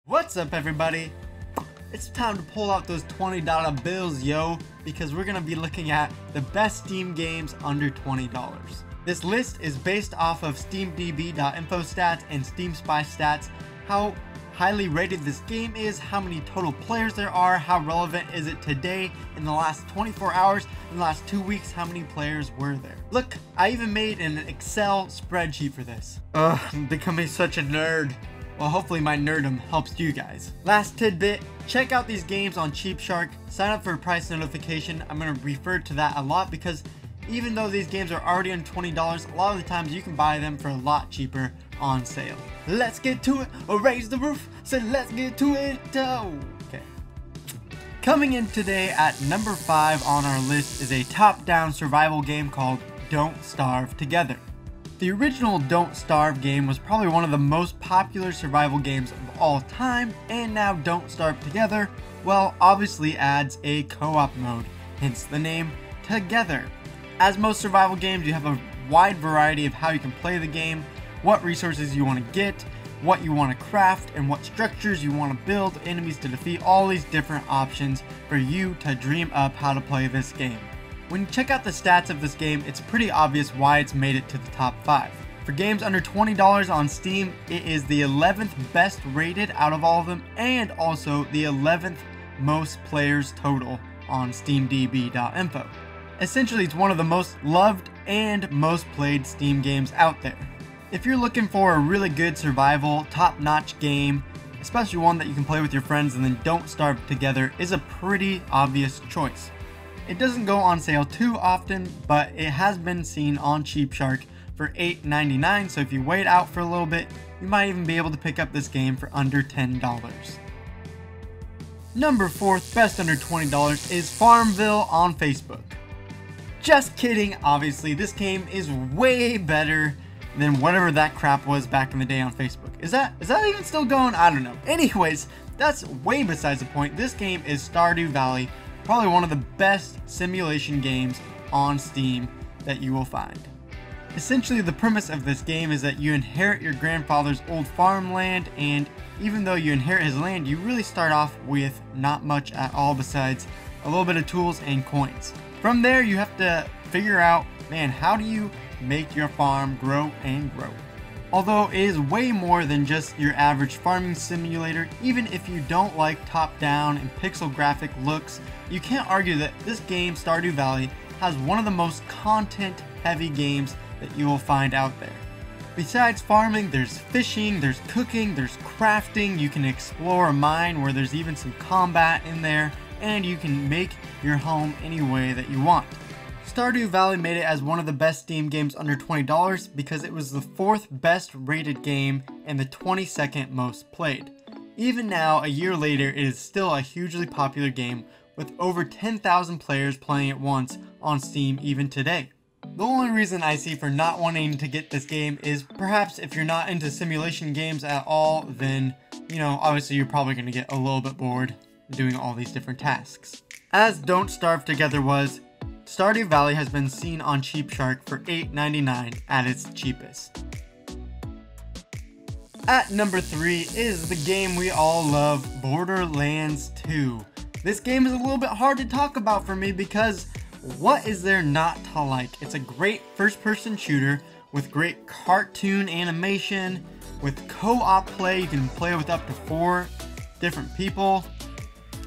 What's up, everybody? It's time to pull out those $20 bills, yo, because we're gonna be looking at the best Steam games under $20. This list is based off of steamdb.info stats and steamspy stats, how highly rated this game is, how many total players there are, how relevant is it today, in the last 24 hours, in the last 2 weeks, how many players were there. Look, I even made an Excel spreadsheet for this. I'm becoming such a nerd. Well, hopefully my nerdom helps you guys. Last tidbit, check out these games on Cheap Shark, sign up for a price notification. I'm going to refer to that a lot because even though these games are already on $20, a lot of the times you can buy them for a lot cheaper on sale. Let's get to it. Raise the roof. So let's get to it. Okay. Coming in today at number 5 on our list is a top-down survival game called Don't Starve Together. The original Don't Starve game was probably one of the most popular survival games of all time, and now Don't Starve Together, well, obviously adds a co-op mode, hence the name Together. As most survival games, you have a wide variety of how you can play the game, what resources you want to get, what you want to craft, and what structures you want to build, enemies to defeat, all these different options for you to dream up how to play this game. When you check out the stats of this game, it's pretty obvious why it's made it to the top 5. For games under $20 on Steam, it is the 11th best rated out of all of them, and also the 11th most players total on steamdb.info. Essentially, it's one of the most loved and most played Steam games out there. If you're looking for a really good survival, top-notch game, especially one that you can play with your friends and then Don't Starve Together is a pretty obvious choice. It doesn't go on sale too often, but it has been seen on Cheap Shark for $8.99, so if you wait out for a little bit, you might even be able to pick up this game for under $10. Number 4th best under $20 is Farmville on Facebook. Just kidding, obviously, this game is way better than whatever that crap was back in the day on Facebook. Is that even still going? I don't know. Anyways, that's way besides the point. This game is Stardew Valley, probably one of the best simulation games on Steam that you will find. Essentially, the premise of this game is that you inherit your grandfather's old farmland, and even though you inherit his land, you really start off with not much at all besides a little bit of tools and coins. From there, you have to figure out, man, how do you make your farm grow and grow? Although it is way more than just your average farming simulator, even if you don't like top-down and pixel graphic looks, you can't argue that this game, Stardew Valley, has one of the most content-heavy games that you will find out there. Besides farming, there's fishing, there's cooking, there's crafting, you can explore a mine where there's even some combat in there, and you can make your home any way that you want. Stardew Valley made it as one of the best Steam games under $20 because it was the 4th best rated game and the 22nd most played. Even now, a year later, it is still a hugely popular game with over 10,000 players playing it once on Steam even today. The only reason I see for not wanting to get this game is perhaps if you're not into simulation games at all, then, you know, obviously you're probably going to get a little bit bored doing all these different tasks. As Don't Starve Together was, Stardew Valley has been seen on Cheap Shark for $8.99 at its cheapest. At number 3 is the game we all love, Borderlands 2. This game is a little bit hard to talk about for me because what is there not to like? It's a great first-person shooter with great cartoon animation, with co-op play. You can play with up to 4 different people.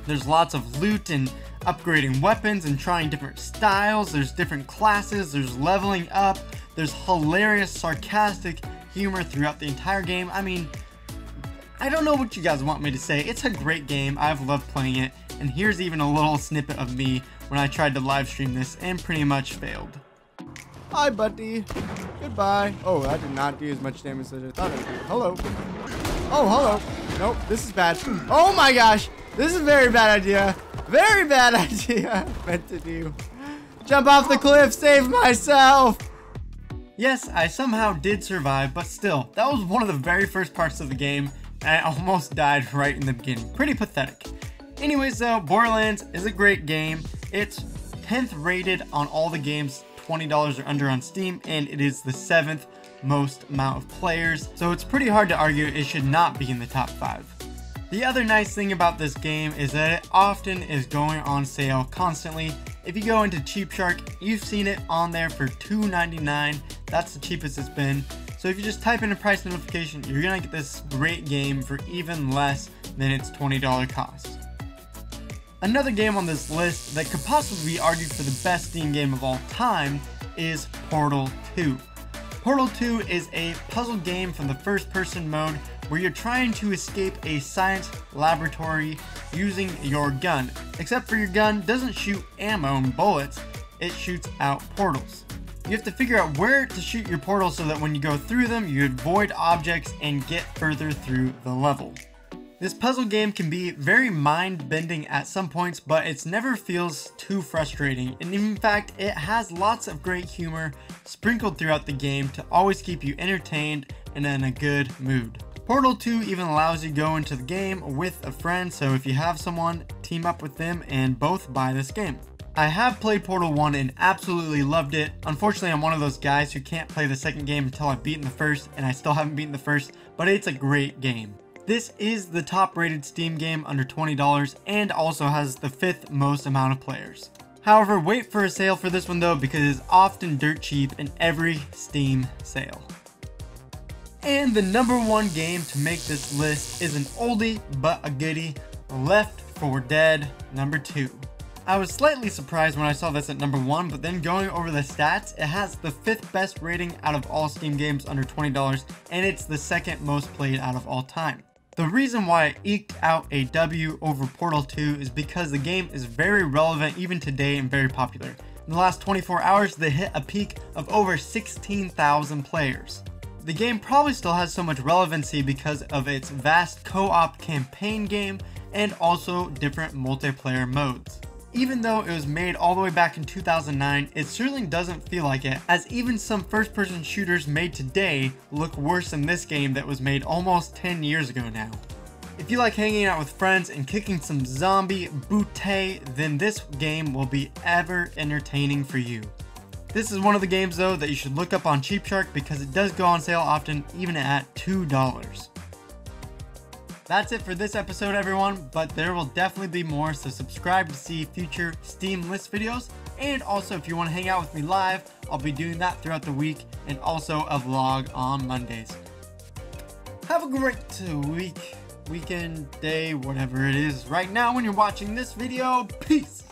There's lots of loot and upgrading weapons and trying different styles. There's different classes, there's leveling up, there's hilarious sarcastic humor throughout the entire game. I mean, I don't know what you guys want me to say. It's a great game, I've loved playing it, and here's even a little snippet of me when I tried to live stream this and pretty much failed. Hi buddy, goodbye. Oh, I did not do as much damage as I thought I would do. Hello. Oh, hello. Nope, this is bad. Oh my gosh, this is a very bad idea. Very bad idea I meant to do. Jump off the cliff, save myself! Yes, I somehow did survive, but still, that was one of the very first parts of the game, and I almost died right in the beginning. Pretty pathetic. Anyways though, Borderlands is a great game. It's 10th rated on all the games $20 or under on Steam, and it is the 7th most amount of players, so it's pretty hard to argue it should not be in the top 5. The other nice thing about this game is that it often is going on sale constantly. If you go into Cheap Shark, you've seen it on there for $2.99. That's the cheapest it's been. So if you just type in a price notification, you're gonna get this great game for even less than its $20 cost. Another game on this list that could possibly be argued for the best Steam game of all time is Portal 2. Portal 2 is a puzzle game from the first-person mode where you're trying to escape a science laboratory using your gun. Except for your gun doesn't shoot ammo and bullets, it shoots out portals. You have to figure out where to shoot your portals so that when you go through them, you avoid objects and get further through the level. This puzzle game can be very mind-bending at some points, but it never feels too frustrating. And in fact, it has lots of great humor sprinkled throughout the game to always keep you entertained and in a good mood. Portal 2 even allows you to go into the game with a friend, so if you have someone, team up with them and both buy this game. I have played Portal 1 and absolutely loved it. Unfortunately, I'm one of those guys who can't play the second game until I've beaten the first, and I still haven't beaten the first, but it's a great game. This is the top rated Steam game under $20 and also has the 5th most amount of players. However, wait for a sale for this one though, because it's often dirt cheap in every Steam sale. And the number one game to make this list is an oldie but a goodie, Left 4 Dead number 2. I was slightly surprised when I saw this at number 1, but then going over the stats, it has the 5th best rating out of all Steam games under $20, and it's the 2nd most played out of all time. The reason why it eked out a W over Portal 2 is because the game is very relevant even today and very popular. In the last 24 hours, they hit a peak of over 16,000 players. The game probably still has so much relevancy because of its vast co-op campaign game and also different multiplayer modes. Even though it was made all the way back in 2009, it certainly doesn't feel like it, as even some first-person shooters made today look worse than this game that was made almost 10 years ago now. If you like hanging out with friends and kicking some zombie bootay, then this game will be ever entertaining for you. This is one of the games though that you should look up on Cheap Shark because it does go on sale often, even at $2. That's it for this episode everyone, but there will definitely be more, so subscribe to see future Steam list videos, and also if you want to hang out with me live, I'll be doing that throughout the week, and also a vlog on Mondays. Have a great week, weekend, day, whatever it is right now when you're watching this video. Peace!